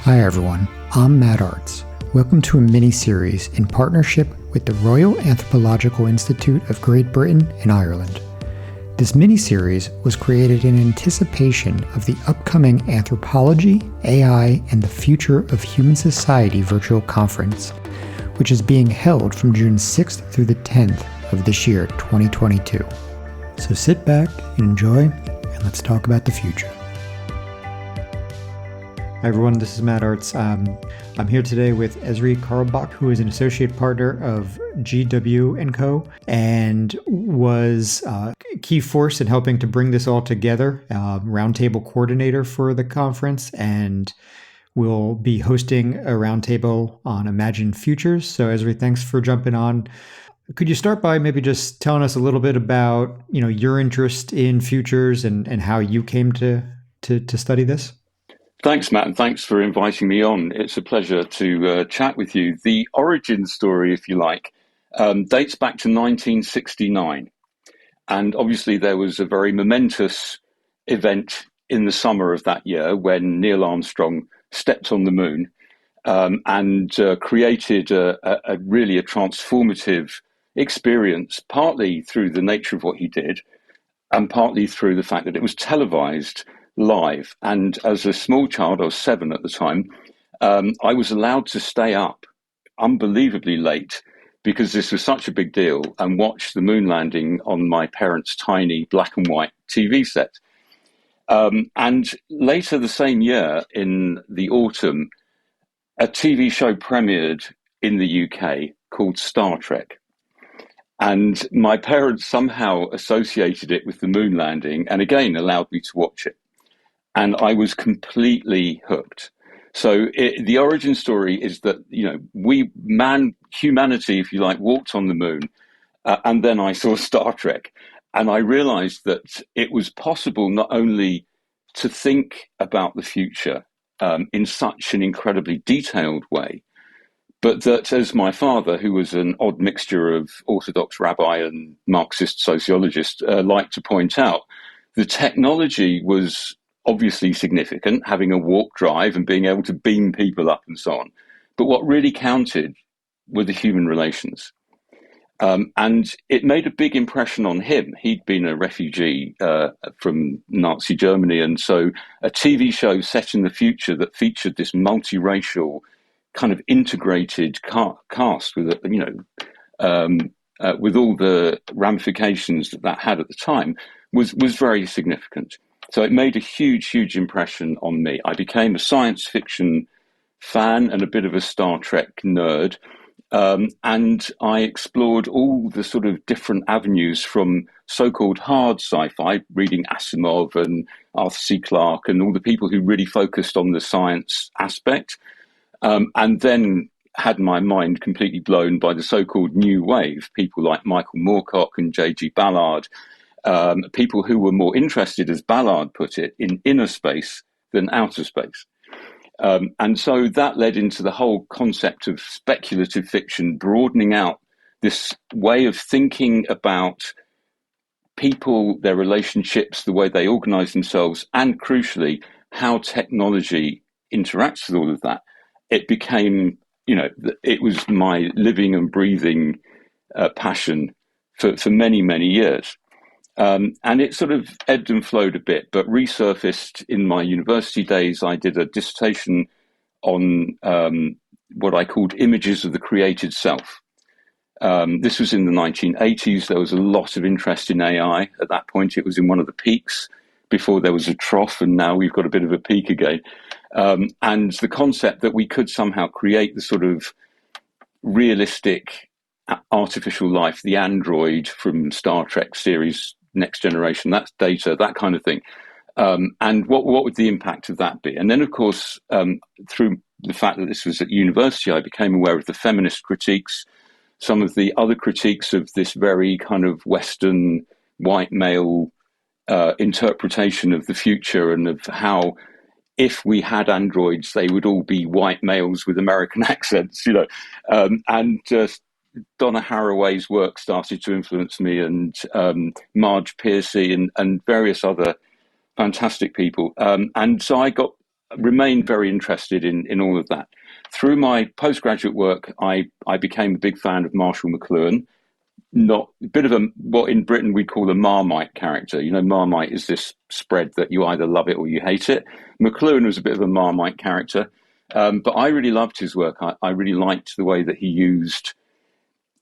Hi everyone, I'm Matt Artz. Welcome to a mini-series in partnership with the Royal Anthropological Institute of Great Britain and Ireland. This mini-series was created in anticipation of the upcoming Anthropology, AI, and the Future of Human Society virtual conference, which is being held from June 6th through the 10th of this year, 2022. So sit back and enjoy, and let's talk about the future. Hi everyone, this is Matt Artz. I'm here today with Ezri Carlebach, who is an associate partner of GW & Co. and was a key force in helping to bring this all together, roundtable coordinator for the conference, and we'll be hosting a roundtable on Imagine Futures. So Ezri, thanks for jumping on. Could you start by maybe just telling us a little bit about, your interest in futures and how you came to study this? Thanks, Matt, and thanks for inviting me on. It's a pleasure to chat with you. The origin story, if you like, dates back to 1969. And obviously there was a very momentous event in the summer of that year when Neil Armstrong stepped on the moon and created really a transformative experience, partly through the nature of what he did and partly through the fact that it was televised live. And as a small child, I was 7 at the time, I was allowed to stay up unbelievably late because this was such a big deal and watch the moon landing on my parents' tiny black and white TV set. And later the same year, in the autumn, a TV show premiered in the UK called Star Trek. And my parents somehow associated it with the moon landing and again allowed me to watch it. And I was completely hooked. So the origin story is that, humanity, if you like, walked on the moon. And then I saw Star Trek. And I realized that it was possible not only to think about the future in such an incredibly detailed way, but that, as my father, who was an odd mixture of Orthodox rabbi and Marxist sociologist, liked to point out, the technology was obviously significant, having a warp drive and being able to beam people up and so on. But what really counted were the human relations. And it made a big impression on him. He'd been a refugee from Nazi Germany. And so a TV show set in the future that featured this multiracial kind of integrated cast with, with all the ramifications that had at the time was very significant. So it made a huge, huge impression on me. I became a science fiction fan and a bit of a Star Trek nerd. And I explored all the sort of different avenues from so-called hard sci-fi, reading Asimov and Arthur C. Clarke and all the people who really focused on the science aspect. And then had my mind completely blown by the so-called new wave, people like Michael Moorcock and J.G. Ballard, people who were more interested, as Ballard put it, in inner space than outer space. And so that led into the whole concept of speculative fiction, broadening out this way of thinking about people, their relationships, the way they organize themselves, and crucially, how technology interacts with all of that. It became, it was my living and breathing passion for many, many years. And it sort of ebbed and flowed a bit, but resurfaced in my university days. I did a dissertation on what I called images of the created self. This was in the 1980s. There was a lot of interest in AI. At that point, it was in one of the peaks before there was a trough, and now we've got a bit of a peak again. And the concept that we could somehow create the sort of realistic artificial life, the android from Star Trek series Next Generation, that's Data, that kind of thing. And what would the impact of that be? And then, of course, through the fact that this was at university, I became aware of the feminist critiques, some of the other critiques of this very kind of Western white male interpretation of the future and of how if we had androids, they would all be white males with American accents, and Donna Haraway's work started to influence me, and Marge Piercy and various other fantastic people. And so I got remained very interested in all of that. Through my postgraduate work, I became a big fan of Marshall McLuhan. Not a bit of a what in Britain we call a Marmite character. You know, Marmite is this spread that you either love it or you hate it. McLuhan was a bit of a Marmite character, but I really loved his work. I really liked the way that he used,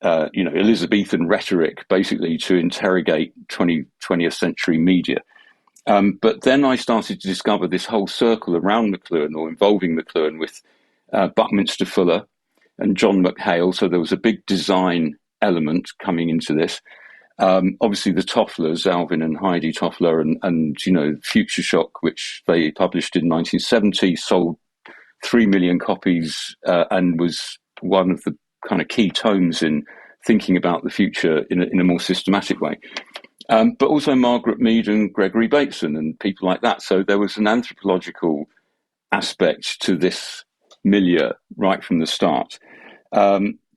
Elizabethan rhetoric basically to interrogate 20th century media. But then I started to discover this whole circle around McLuhan, or involving McLuhan, with Buckminster Fuller and John McHale. So there was a big design element coming into this. Obviously, the Tofflers, Alvin and Heidi Toffler, and Future Shock, which they published in 1970, sold 3 million copies and was one of the kind of key tomes in thinking about the future in a more systematic way. But also Margaret Mead and Gregory Bateson and people like that. So there was an anthropological aspect to this milieu right from the start.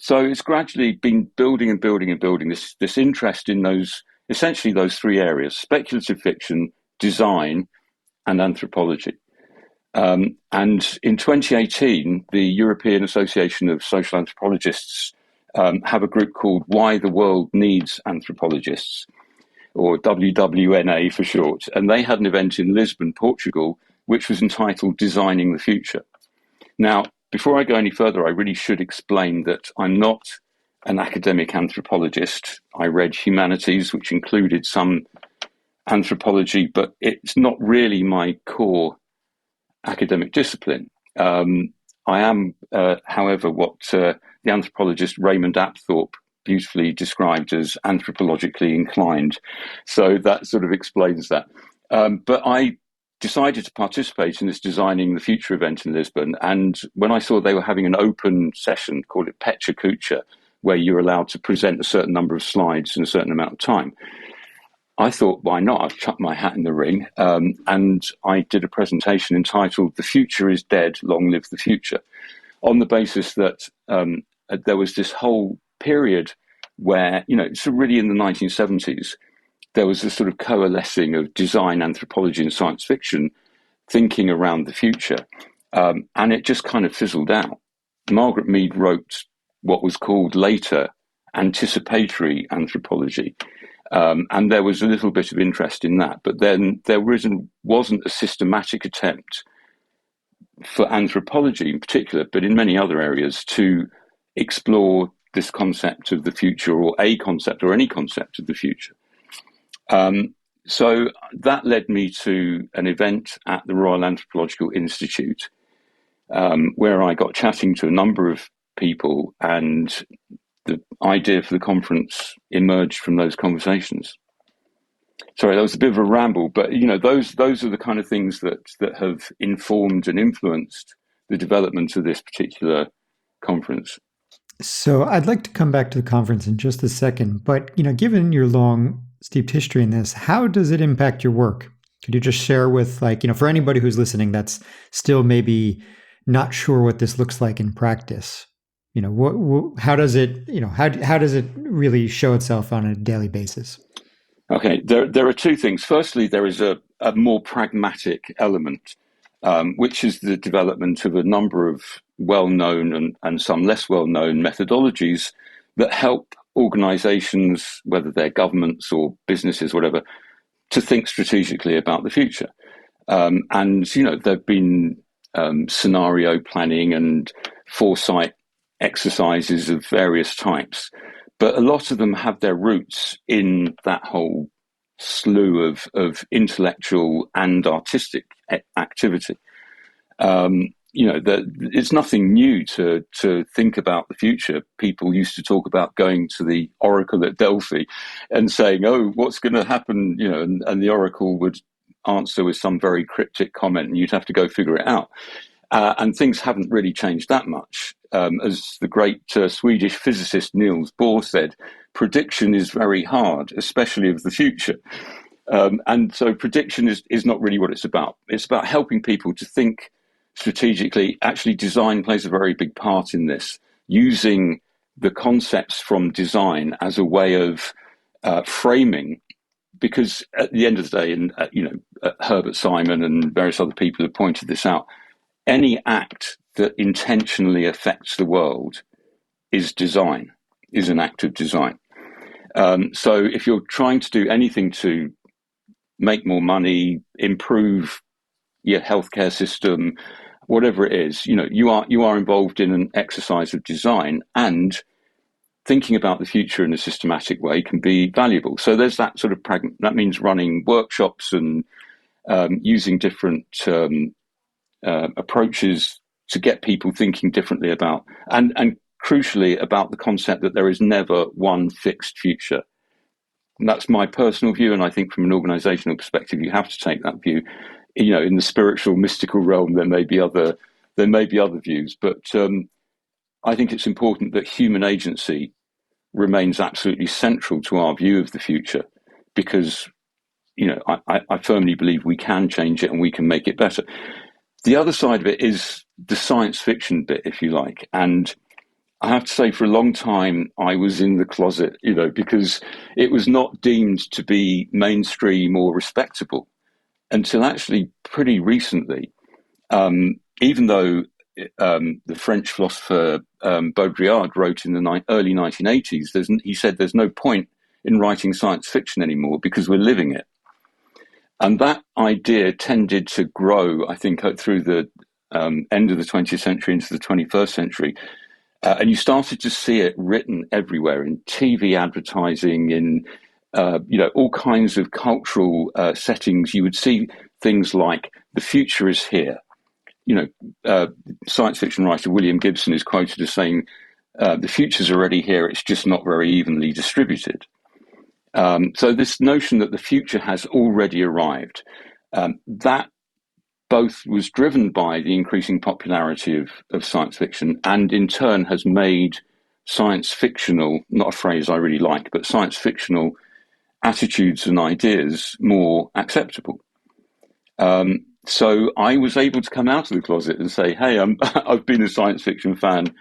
So it's gradually been building and building and building this interest in essentially those three areas: speculative fiction, design, and anthropology. And in 2018, the European Association of Social Anthropologists have a group called Why the World Needs Anthropologists, or WWNA for short. And they had an event in Lisbon, Portugal, which was entitled Designing the Future. Now, before I go any further, I really should explain that I'm not an academic anthropologist. I read humanities, which included some anthropology, but it's not really my core academic discipline. I am, however, what the anthropologist Raymond Apthorpe beautifully described as anthropologically inclined. So that sort of explains that. But I decided to participate in this Designing the Future event in Lisbon. And when I saw they were having an open session, called it Pecha Kucha, where you're allowed to present a certain number of slides in a certain amount of time, I thought, why not? I've chucked my hat in the ring. And I did a presentation entitled The Future is Dead, Long Live the Future, on the basis that there was this whole period where, it's really in the 1970s, there was a sort of coalescing of design, anthropology, and science fiction thinking around the future. And it just kind of fizzled out. Margaret Mead wrote what was called later anticipatory anthropology. And there was a little bit of interest in that. But then there wasn't a systematic attempt for anthropology in particular, but in many other areas, to explore this concept of the future, or a concept, or any concept of the future. So that led me to an event at the Royal Anthropological Institute, where I got chatting to a number of people, and the idea for the conference emerged from those conversations. Sorry, that was a bit of a ramble, but those are the kind of things that have informed and influenced the development of this particular conference. So I'd like to come back to the conference in just a second, but given your long, steeped history in this, how does it impact your work? Could you just share with, for anybody who's listening that's still maybe not sure what this looks like in practice? How does it, how does it really show itself on a daily basis? Okay, there are two things. Firstly, there is a more pragmatic element, which is the development of a number of well-known and some less well-known methodologies that help organizations, whether they're governments or businesses, whatever, to think strategically about the future. And, there've been scenario planning and foresight exercises of various types, but a lot of them have their roots in that whole slew of intellectual and artistic activity. It's nothing new to think about the future. People used to talk about going to the oracle at Delphi and saying, "Oh, what's going to happen?" And the oracle would answer with some very cryptic comment, and you'd have to go figure it out. And things haven't really changed that much. As the great Swedish physicist Niels Bohr said, prediction is very hard, especially of the future. And so prediction is not really what it's about. It's about helping people to think strategically. Actually, design plays a very big part in this, using the concepts from design as a way of framing because at the end of the day, and Herbert Simon and various other people have pointed this out, any act that intentionally affects the world is design, is an act of design. So if you're trying to do anything to make more money, improve your healthcare system, whatever it is, you are involved in an exercise of design, and thinking about the future in a systematic way can be valuable. So there's that sort of that means running workshops and using different approaches to get people thinking differently about, and crucially about the concept that there is never one fixed future. And that's my personal view, and I think from an organizational perspective, you have to take that view. In the spiritual, mystical realm, there may be other views, but I think it's important that human agency remains absolutely central to our view of the future, because I firmly believe we can change it and we can make it better. The other side of it is the science fiction bit, if you like, and I have to say, for a long time, I was in the closet, because it was not deemed to be mainstream or respectable until actually pretty recently. Even though the French philosopher Baudrillard wrote in the early 1980s, he said there's no point in writing science fiction anymore because we're living it. And that idea tended to grow, I think, through the end of the 20th century into the 21st century. And you started to see it written everywhere, in TV advertising, in all kinds of cultural settings. You would see things like "the future is here." Science fiction writer William Gibson is quoted as saying, "The future's already here; it's just not very evenly distributed." So this notion that the future has already arrived, that both was driven by the increasing popularity of science fiction, and in turn has made science fictional, not a phrase I really like, but science fictional attitudes and ideas more acceptable. So I was able to come out of the closet and say, hey, I've been a science fiction fan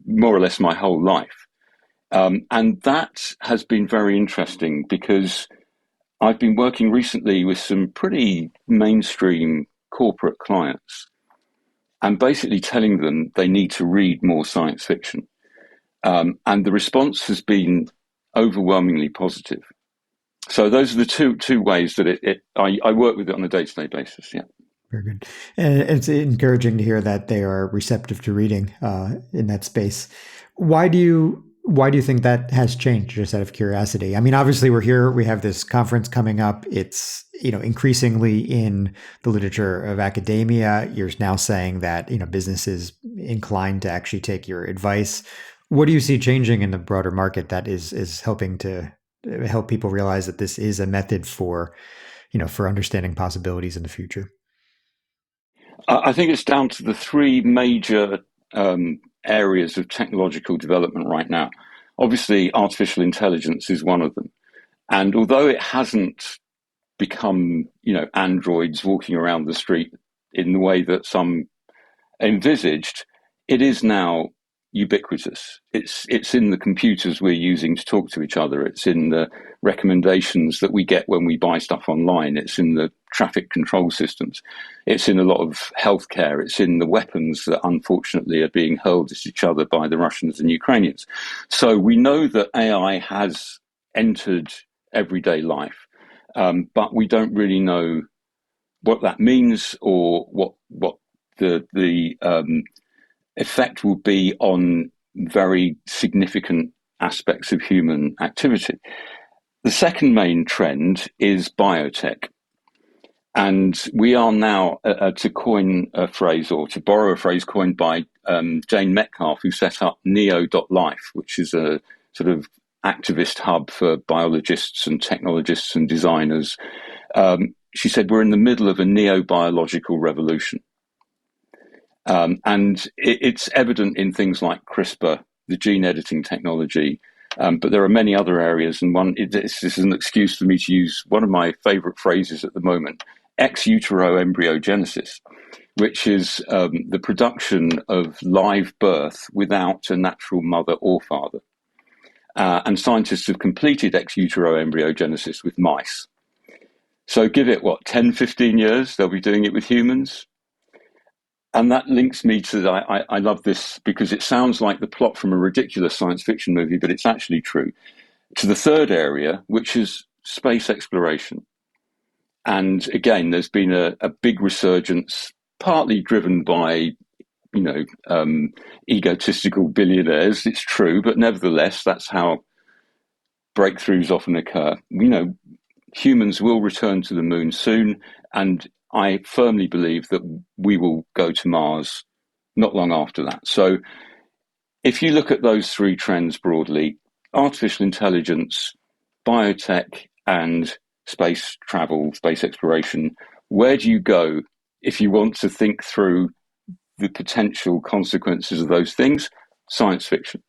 more or less my whole life. And that has been very interesting, because I've been working recently with some pretty mainstream corporate clients and basically telling them they need to read more science fiction. And the response has been overwhelmingly positive. So those are the two ways that I work with it on a day-to-day basis. Yeah. Very good. And it's encouraging to hear that they are receptive to reading in that space. Why do you think that has changed, just out of curiosity? I mean, obviously we're here, we have this conference coming up. It's, increasingly in the literature of academia. You're now saying that, business is inclined to actually take your advice. What do you see changing in the broader market that is helping to help people realize that this is a method for understanding possibilities in the future? I think it's down to the three major areas of technological development right now. Obviously, artificial intelligence is one of them. And although it hasn't become, androids walking around the street in the way that some envisaged, it is now ubiquitous. It's in the computers we're using to talk to each other. It's in the recommendations that we get when we buy stuff online. It's in the traffic control systems. It's in a lot of healthcare. It's in the weapons that unfortunately are being hurled at each other by the Russians and Ukrainians. So we know that AI has entered everyday life, but we don't really know what that means or what the effect will be on very significant aspects of human activity. The second main trend is biotech. And we are now, to coin a phrase, or to borrow a phrase coined by Jane Metcalfe, who set up neo.life, which is a sort of activist hub for biologists and technologists and designers. She said, we're in the middle of a neo-biological revolution. And it's evident in things like CRISPR, the gene editing technology, but there are many other areas. And this is an excuse for me to use one of my favorite phrases at the moment, ex utero embryogenesis, which is the production of live birth without a natural mother or father. and scientists have completed ex utero embryogenesis with mice. So give it, 10, 15 years, they'll be doing it with humans. And that links me to, I love this because it sounds like the plot from a ridiculous science fiction movie, but it's actually true, to the third area, which is space exploration. And again, there's been a big resurgence, partly driven by, egotistical billionaires. It's true, but nevertheless, that's how breakthroughs often occur. Humans will return to the moon soon, and I firmly believe that we will go to Mars not long after that. So if you look at those three trends broadly, artificial intelligence, biotech, and space travel, space exploration, where do you go if you want to think through the potential consequences of those things? Science fiction.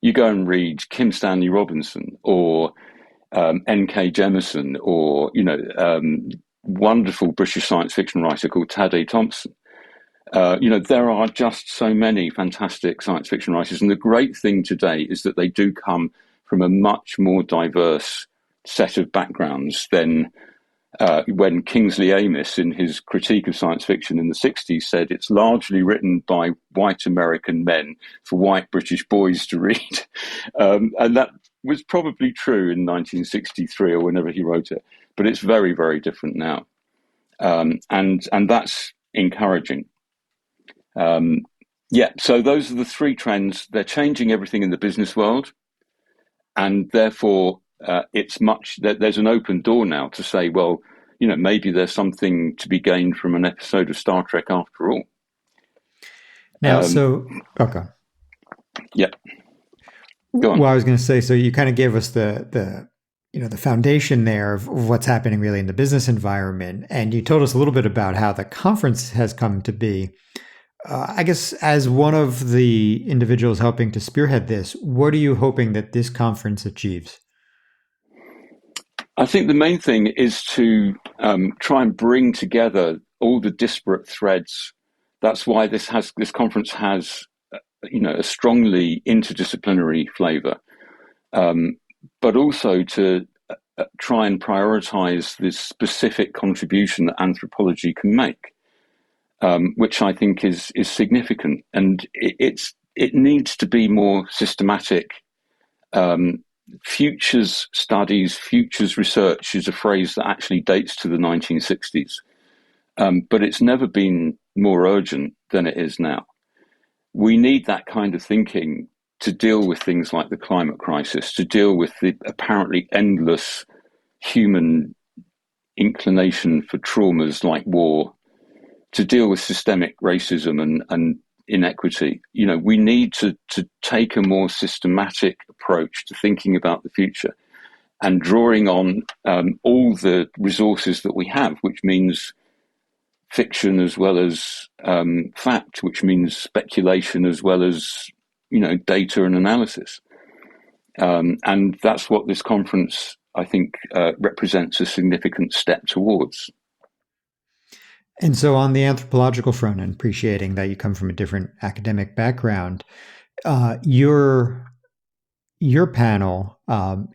You go and read Kim Stanley Robinson or N.K. Jemisin, or wonderful British science fiction writer called Tade Thompson. There are just so many fantastic science fiction writers, and the great thing today is that they do come from a much more diverse set of backgrounds than when Kingsley Amis, in his critique of science fiction in the 60s, said it's largely written by white American men for white British boys to read. And that was probably true in 1963 or whenever he wrote it, but it's very, very different now. And that's encouraging. So those are the three trends. They're changing everything in the business world, and therefore there's an open door now to say, well, maybe there's something to be gained from an episode of Star Trek after all. Now, okay. Yeah. Go on. Well, I was going to say, so you kind of gave us the foundation there of what's happening really in the business environment, and you told us a little bit about how the conference has come to be. I guess as one of the individuals helping to spearhead this, what are you hoping that this conference achieves? I think the main thing is to try and bring together all the disparate threads. That's why this conference has, a strongly interdisciplinary flavour, but also to try and prioritise this specific contribution that anthropology can make. Which I think is significant, and it needs to be more systematic. Futures studies, futures research is a phrase that actually dates to the 1960s, but it's never been more urgent than it is now. We need that kind of thinking to deal with things like the climate crisis, to deal with the apparently endless human inclination for traumas like war, to deal with systemic racism and inequity. We need to take a more systematic approach to thinking about the future and drawing on all the resources that we have, which means fiction as well as fact, which means speculation as well as, data and analysis. And that's what this conference, I think, represents a significant step towards. And so on the anthropological front, and appreciating that you come from a different academic background, your panel,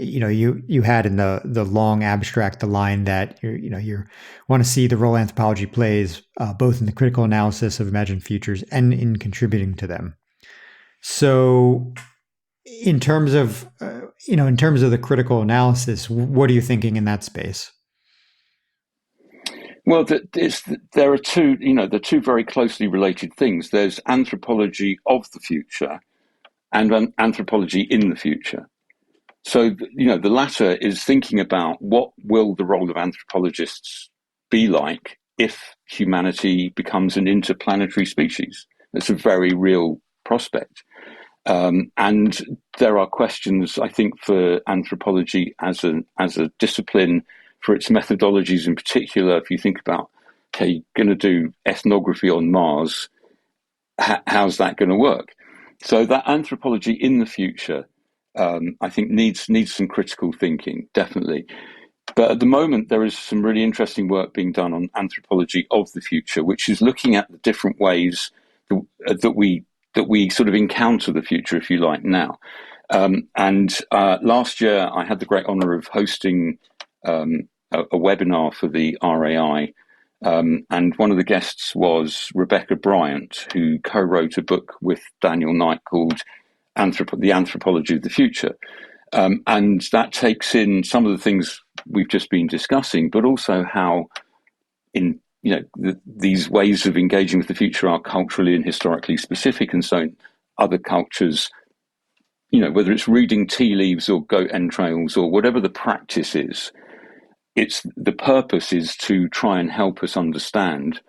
you had in the long abstract the line that you want to see the role anthropology plays both in the critical analysis of imagined futures and in contributing to them. So, in terms of the critical analysis, what are you thinking in that space? Well, there are two very closely related things. There's anthropology of the future and anthropology in the future. So, the latter is thinking about what will the role of anthropologists be like if humanity becomes an interplanetary species. That's a very real prospect. And there are questions, I think, for anthropology as a discipline, for its methodologies in particular. If you think about, okay, you're going to do ethnography on Mars, how's that going to work? So that anthropology in the future, I think, needs some critical thinking, definitely. But at the moment, there is some really interesting work being done on anthropology of the future, which is looking at the different ways that we sort of encounter the future, if you like, now. And last year, I had the great honour of hosting a webinar for the RAI. And one of the guests was Rebecca Bryant, who co-wrote a book with Daniel Knight called The Anthropology of the Future. And that takes in some of the things we've just been discussing, but also how these ways of engaging with the future are culturally and historically specific. And so other cultures, whether it's reading tea leaves or goat entrails or whatever the practice is, the purpose is to try and help us understand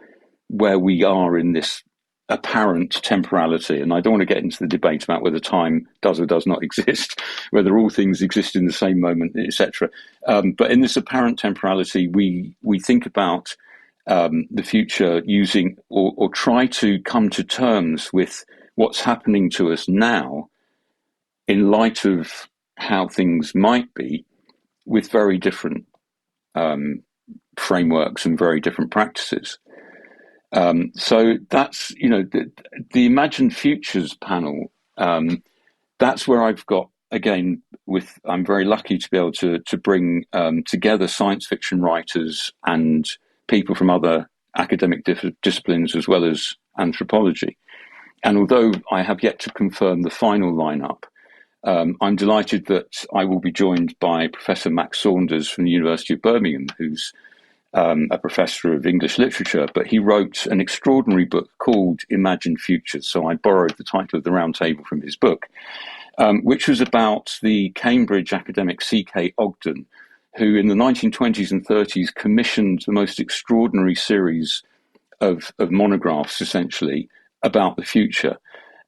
where we are in this apparent temporality. And I don't want to get into the debate about whether time does or does not exist, whether all things exist in the same moment, etc. But in this apparent temporality, we think about the future using or try to come to terms with what's happening to us now in light of how things might be with very different frameworks and very different practices. So that's, the Imagined Futures panel, that's where I've got, again, I'm very lucky to be able to bring together science fiction writers and people from other academic disciplines as well as anthropology. And although I have yet to confirm the final lineup, I'm delighted that I will be joined by Professor Max Saunders from the University of Birmingham, who's a professor of English literature, but he wrote an extraordinary book called Imagined Futures. So I borrowed the title of the round table from his book, which was about the Cambridge academic C.K. Ogden, who in the 1920s and 30s commissioned the most extraordinary series of monographs, essentially, about the future,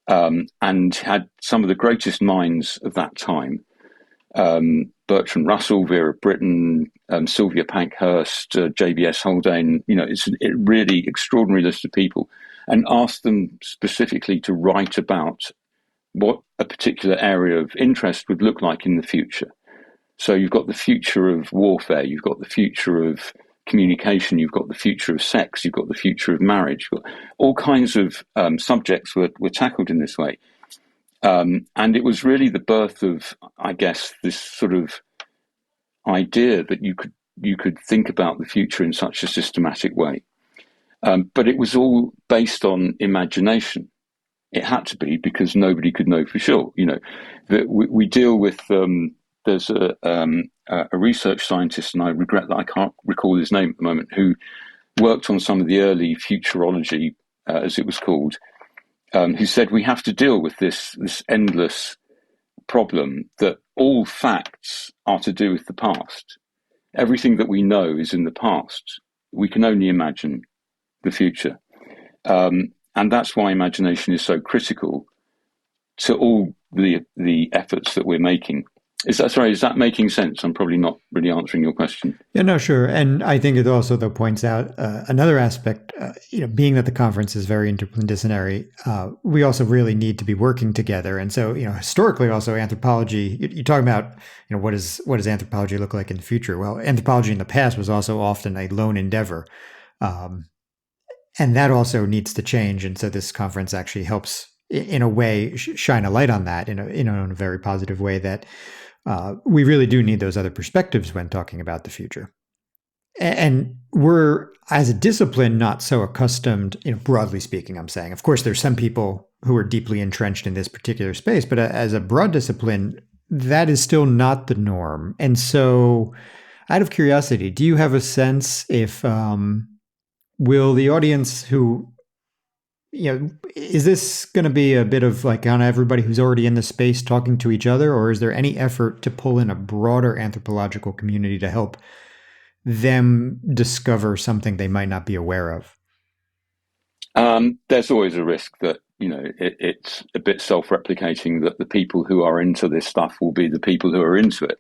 and had some of the greatest minds of that time. Bertrand Russell, Vera Brittain, Sylvia Pankhurst, JBS Haldane, it's a really extraordinary list of people, and asked them specifically to write about what a particular area of interest would look like in the future. So you've got the future of warfare, you've got the future of communication, you've got the future of sex, you've got the future of marriage. All kinds of subjects were tackled in this way. And it was really the birth of, I guess, this sort of idea that you could think about the future in such a systematic way. But it was all based on imagination. It had to be, because nobody could know for sure. That we deal with. There's a research scientist, and I regret that I can't recall his name at the moment, who worked on some of the early futurology, as it was called, who said we have to deal with this endless problem that all facts are to do with the past. Everything that we know is in the past. We can only imagine the future. And that's why imagination is so critical to all the efforts that we're making. Is that making sense? I'm probably not really answering your question. Yeah, no, sure. And I think it also, though, points out another aspect, being that the conference is very interdisciplinary, we also really need to be working together. And so, historically also anthropology, you're talking about, what does anthropology look like in the future? Well, anthropology in the past was also often a lone endeavor. And that also needs to change. And so this conference actually helps, in a way, shine a light on that in a very positive way, that we really do need those other perspectives when talking about the future. And we're, as a discipline, not so accustomed, broadly speaking, I'm saying. Of course, there's some people who are deeply entrenched in this particular space, but as a broad discipline, that is still not the norm. And so, out of curiosity, do you have a sense if, will the audience who, is this going to be a bit of like on everybody who's already in the space talking to each other, or is there any effort to pull in a broader anthropological community to help them discover something they might not be aware of? There's always a risk that, it's a bit self-replicating, that the people who are into this stuff will be the people who are into it.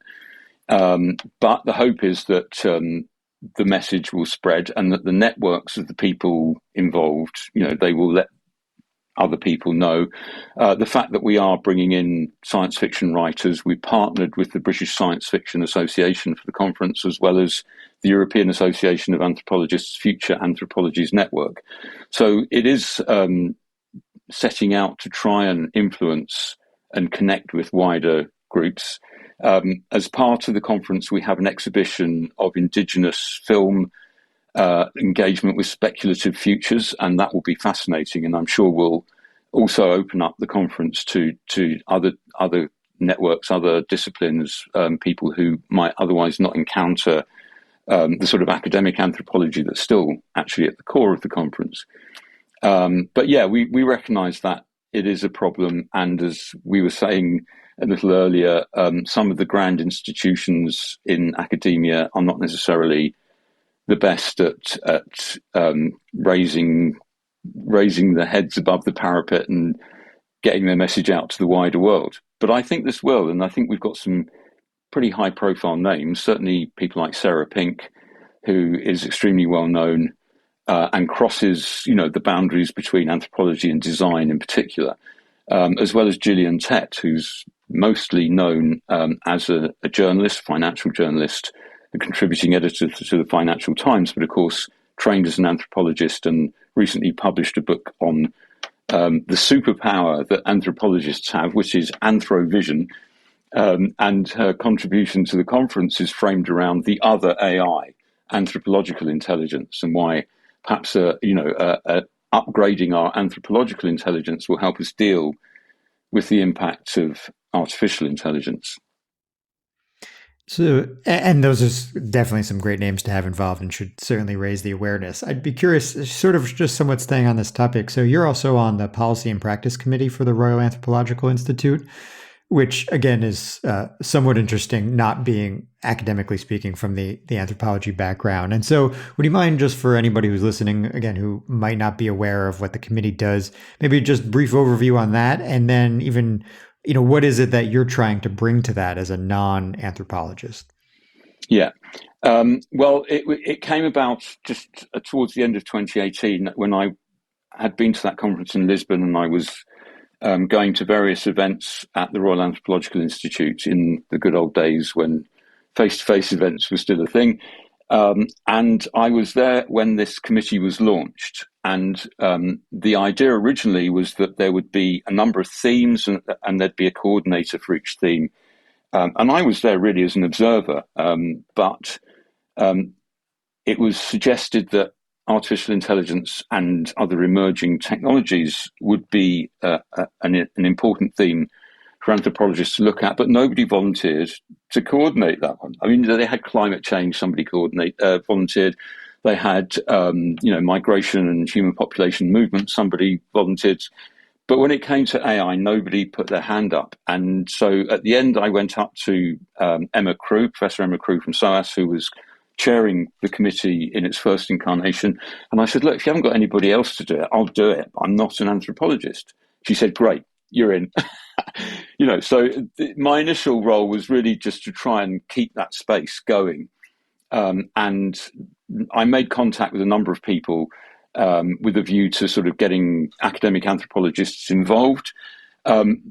But the hope is that the message will spread, and that the networks of the people involved, they will let other people know. The fact that we are bringing in science fiction writers, we partnered with the British Science Fiction Association for the conference, as well as the European Association of Anthropologists' Future Anthropologies Network. So it is setting out to try and influence and connect with wider groups. As part of the conference, we have an exhibition of Indigenous film engagement with speculative futures, and that will be fascinating. And I'm sure we'll also open up the conference to other networks, other disciplines, people who might otherwise not encounter the sort of academic anthropology that's still actually at the core of the conference. But yeah, we recognise that it is a problem, and as we were saying a little earlier, some of the grand institutions in academia are not necessarily the best at raising the heads above the parapet and getting their message out to the wider world. But I think this will, and I think we've got some pretty high-profile names. Certainly, people like Sarah Pink, who is extremely well known and crosses, the boundaries between anthropology and design in particular, as well as Gillian Tett, who's mostly known as a journalist, financial journalist, a contributing editor to the Financial Times, but of course trained as an anthropologist and recently published a book on the superpower that anthropologists have, which is anthrovision. And her contribution to the conference is framed around the other AI, anthropological intelligence, and why perhaps upgrading our anthropological intelligence will help us deal with the impacts of artificial intelligence. So, and those are definitely some great names to have involved and should certainly raise the awareness. I'd be curious, sort of just somewhat staying on this topic. So you're also on the Policy and Practice Committee for the Royal Anthropological Institute, which again is somewhat interesting, not being academically speaking from the anthropology background. And so would you mind, just for anybody who's listening, again, who might not be aware of what the committee does, maybe just brief overview on that, and then even what is it that you're trying to bring to that as a non-anthropologist? Yeah. Well, it came about just towards the end of 2018 when I had been to that conference in Lisbon, and I was going to various events at the Royal Anthropological Institute in the good old days when face-to-face events were still a thing. And I was there when this committee was launched. And the idea originally was that there would be a number of themes and there'd be a coordinator for each theme. And I was there really as an observer. But it was suggested that artificial intelligence and other emerging technologies would be an important theme for anthropologists to look at, but nobody volunteered to coordinate that one. I mean, they had climate change, somebody volunteered. They had, migration and human population movement, somebody volunteered. But when it came to AI, nobody put their hand up. And so at the end, I went up to Professor Emma Crew from SOAS, who was chairing the committee in its first incarnation. And I said, look, if you haven't got anybody else to do it, I'll do it. I'm not an anthropologist. She said, great, you're in. So my initial role was really just to try and keep that space going. And I made contact with a number of people with a view to sort of getting academic anthropologists involved.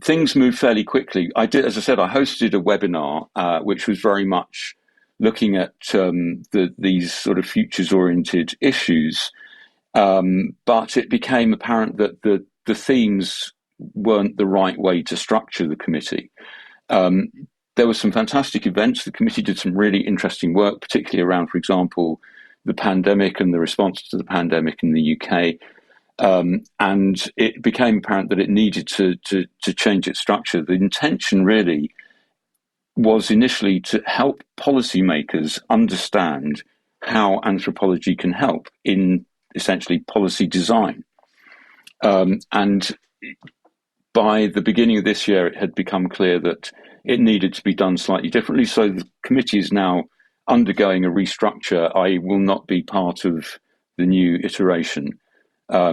Things moved fairly quickly. As I said, I hosted a webinar, which was very much looking at these sort of futures-oriented issues. But it became apparent that the themes weren't the right way to structure the committee. There were some fantastic events. The committee did some really interesting work, particularly around, for example, the pandemic and the response to the pandemic in the UK. And it became apparent that it needed to change its structure. The intention really was initially to help policymakers understand how anthropology can help in essentially policy design. And by the beginning of this year, it had become clear that it needed to be done slightly differently. So the committee is now undergoing a restructure. I will not be part of the new iteration,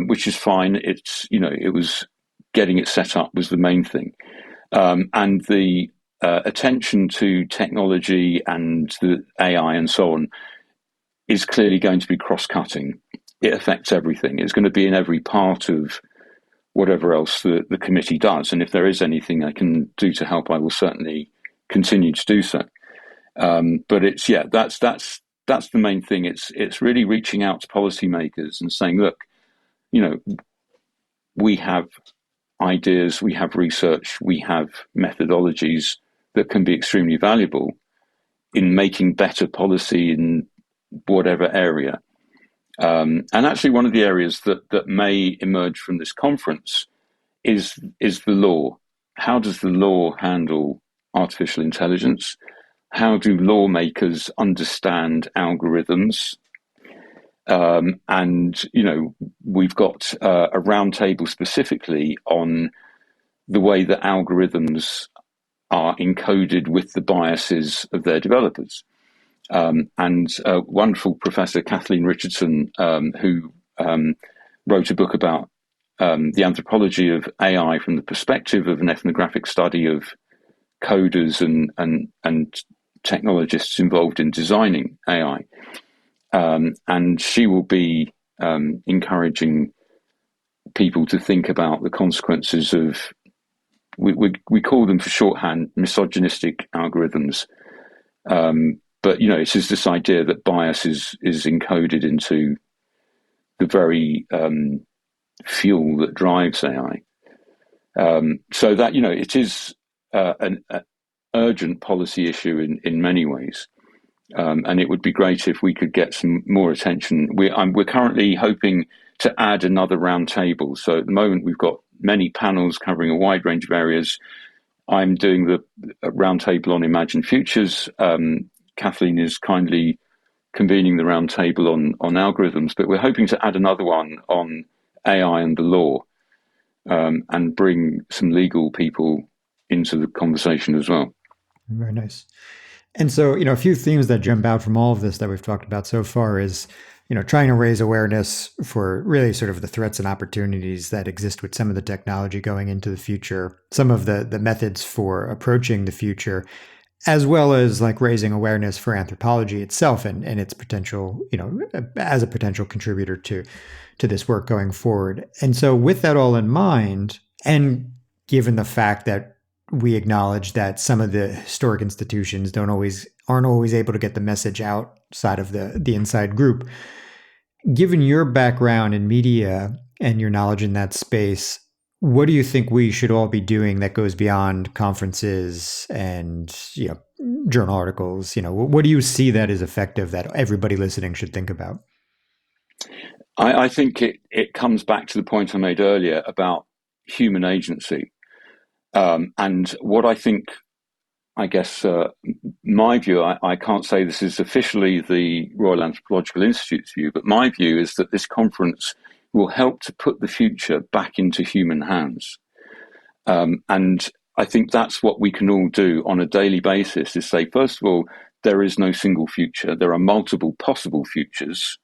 which is fine. It was getting it set up was the main thing. And the attention to technology and the AI and so on is clearly going to be cross-cutting. It affects everything. It's going to be in every part of whatever else the committee does. And if there is anything I can do to help, I will certainly continue to do so. But that's the main thing. It's really reaching out to policymakers and saying, look, we have ideas, we have research, we have methodologies that can be extremely valuable in making better policy in whatever area. And actually, one of the areas that may emerge from this conference is the law. How does the law handle artificial intelligence? How do lawmakers understand algorithms? And, we've got a roundtable specifically on the way that algorithms are encoded with the biases of their developers. And wonderful Professor Kathleen Richardson, who wrote a book about the anthropology of AI from the perspective of an ethnographic study of coders and technologists involved in designing AI. And she will be encouraging people to think about the consequences of, we call them for shorthand, misogynistic algorithms. But, it's just this idea that bias is encoded into the very fuel that drives AI. So that, it is an urgent policy issue in many ways. And it would be great if we could get some more attention. We're currently hoping to add another roundtable. So at the moment, we've got many panels covering a wide range of areas. I'm doing the roundtable on Imagine Futures. Kathleen is kindly convening the roundtable on algorithms, but we're hoping to add another one on AI and the law, and bring some legal people into the conversation as well. Very nice. And so, a few themes that jump out from all of this that we've talked about so far is, trying to raise awareness for really sort of the threats and opportunities that exist with some of the technology going into the future, some of the methods for approaching the future, as well as like raising awareness for anthropology itself and its potential, as a potential contributor to this work going forward. And so with that all in mind, and given the fact that we acknowledge that some of the historic institutions aren't always able to get the message outside of the inside group. Given your background in media and your knowledge in that space, what do you think we should all be doing that goes beyond conferences and journal articles? What do you see that is effective that everybody listening should think about? I think it comes back to the point I made earlier about human agency. And what I think, I guess, my view, I can't say this is officially the Royal Anthropological Institute's view, but my view is that this conference will help to put the future back into human hands. And I think that's what we can all do on a daily basis, is say, first of all, there is no single future. There are multiple possible futures.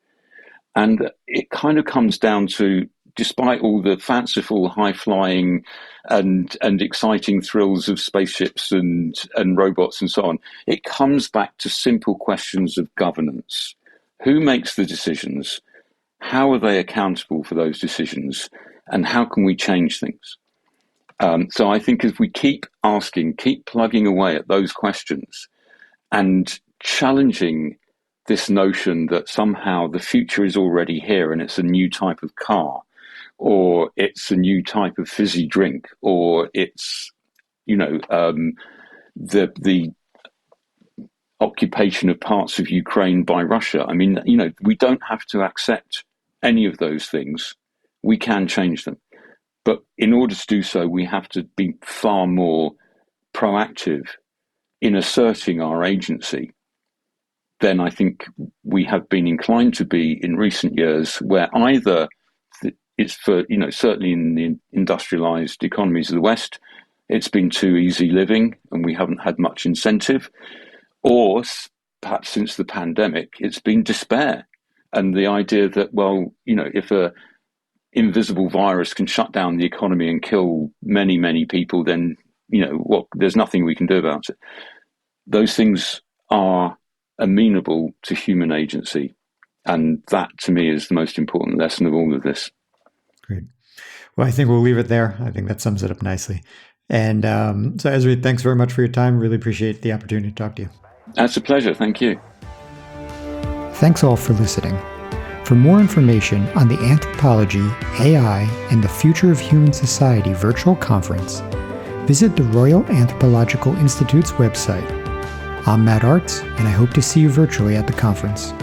And it kind of comes down to, despite all the fanciful, high-flying and exciting thrills of spaceships and robots and so on, it comes back to simple questions of governance. Who makes the decisions? How are they accountable for those decisions? And how can we change things? So I think if we keep asking, keep plugging away at those questions and challenging this notion that somehow the future is already here and it's a new type of car, or it's a new type of fizzy drink, or it's, the occupation of parts of Ukraine by Russia. I mean, we don't have to accept any of those things. We can change them. But in order to do so, we have to be far more proactive in asserting our agency than I think we have been inclined to be in recent years, where either it's for, certainly in the industrialized economies of the West, it's been too easy living and we haven't had much incentive, or perhaps since the pandemic, it's been despair. And the idea that, if a invisible virus can shut down the economy and kill many, many people, then, there's nothing we can do about it. Those things are amenable to human agency. And that, to me, is the most important lesson of all of this. Great. Well, I think we'll leave it there. I think that sums it up nicely. And so, Ezri, thanks very much for your time. Really appreciate the opportunity to talk to you. That's a pleasure. Thank you. Thanks all for listening. For more information on the Anthropology, AI, and the Future of Human Society virtual conference, visit the Royal Anthropological Institute's website. I'm Matt Artz, and I hope to see you virtually at the conference.